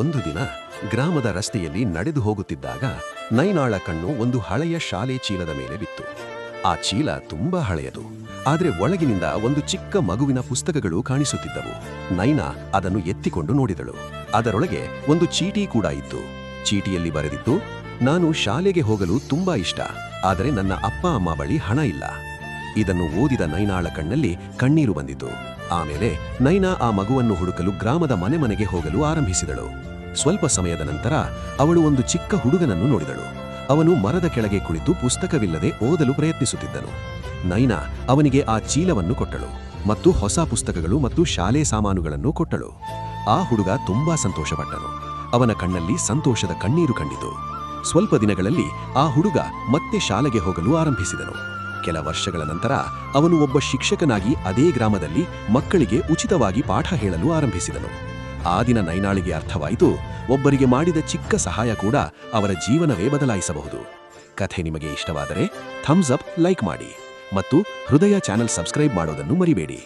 ಒಂದು ದಿನ ಗ್ರಾಮದ ರಸ್ತೆಯಲ್ಲಿ ನಡೆದು ಹೋಗುತ್ತಿದ್ದಾಗ ನೈನಾಳ ಕಣ್ಣು ಒಂದು ಹಳೆಯ ಶಾಲೆ ಚೀಲದ ಮೇಲೆ ಬಿತ್ತು. ಆ ಚೀಲ ತುಂಬಾ ಹಳೆಯದು, ಆದರೆ ಒಳಗಿನಿಂದ ಒಂದು ಚಿಕ್ಕ ಮಗುವಿನ ಪುಸ್ತಕಗಳು ಕಾಣಿಸುತ್ತಿದ್ದವು. ನೈನಾ ಅದನ್ನು ಎತ್ತಿಕೊಂಡು ನೋಡಿದಳು. ಅದರೊಳಗೆ ಒಂದು ಚೀಟಿ ಕೂಡ ಇತ್ತು. ಚೀಟಿಯಲ್ಲಿ ಬರೆದಿತ್ತು, ನಾನು ಶಾಲೆಗೆ ಹೋಗಲು ತುಂಬಾ ಇಷ್ಟ, ಆದರೆ ನನ್ನ ಅಪ್ಪ ಅಮ್ಮ ಬಳಿ ಹಣ ಇಲ್ಲ. ಇದನ್ನು ಓದಿದ ನೈನಾಳ ಕಣ್ಣಲ್ಲಿ ಕಣ್ಣೀರು ಬಂದಿತು. ಆಮೇಲೆ ನೈನಾ ಆ ಮಗುವನ್ನು ಹುಡುಕಲು ಗ್ರಾಮದ ಮನೆ ಮನೆಗೆ ಹೋಗಲು ಆರಂಭಿಸಿದಳು. ಸ್ವಲ್ಪ ಸಮಯದ ನಂತರ ಅವಳು ಒಂದು ಚಿಕ್ಕ ಹುಡುಗನನ್ನು ನೋಡಿದಳು. ಅವನು ಮರದ ಕೆಳಗೆ ಕುಳಿತು ಪುಸ್ತಕವಿಲ್ಲದೆ ಓದಲು ಪ್ರಯತ್ನಿಸುತ್ತಿದ್ದನು. ನೈನಾ ಅವನಿಗೆ ಆ ಚೀಲವನ್ನು ಕೊಟ್ಟಳು ಮತ್ತು ಹೊಸ ಪುಸ್ತಕಗಳು ಮತ್ತು ಶಾಲೆ ಸಾಮಾನುಗಳನ್ನು ಕೊಟ್ಟಳು. ಆ ಹುಡುಗ ತುಂಬಾ ಸಂತೋಷಪಟ್ಟನು. ಅವನ ಕಣ್ಣಲ್ಲಿ ಸಂತೋಷದ ಕಣ್ಣೀರು ಕಂಡಿತು. ಸ್ವಲ್ಪ ದಿನಗಳಲ್ಲಿ ಆ ಹುಡುಗ ಮತ್ತೆ ಶಾಲೆಗೆ ಹೋಗಲು ಆರಂಭಿಸಿದನು. ಕೆಲ ವರ್ಷಗಳ ನಂತರ ಅವನು ಒಬ್ಬ ಶಿಕ್ಷಕನಾಗಿ ಅದೇ ಗ್ರಾಮದಲ್ಲಿ ಮಕ್ಕಳಿಗೆ ಉಚಿತವಾಗಿ ಪಾಠ ಹೇಳಲು ಆರಂಭಿಸಿದನು. ಆ ದಿನ ನೈನಾಳಿಗೆ ಅರ್ಥವಾಯಿತು, ಒಬ್ಬರಿಗೆ ಮಾಡಿದ ಚಿಕ್ಕ ಸಹಾಯ ಕೂಡ ಅವರ ಜೀವನವೇ ಬದಲಾಯಿಸಬಹುದು. ಕಥೆ ನಿಮಗೆ ಇಷ್ಟವಾದರೆ ಥಮ್ಸ್ ಅಪ್, ಲೈಕ್ ಮಾಡಿ ಮತ್ತು ಹೃದಯ ಚಾನೆಲ್ ಸಬ್ಸ್ಕ್ರೈಬ್ ಮಾಡೋದನ್ನು ಮರಿಬೇಡಿ.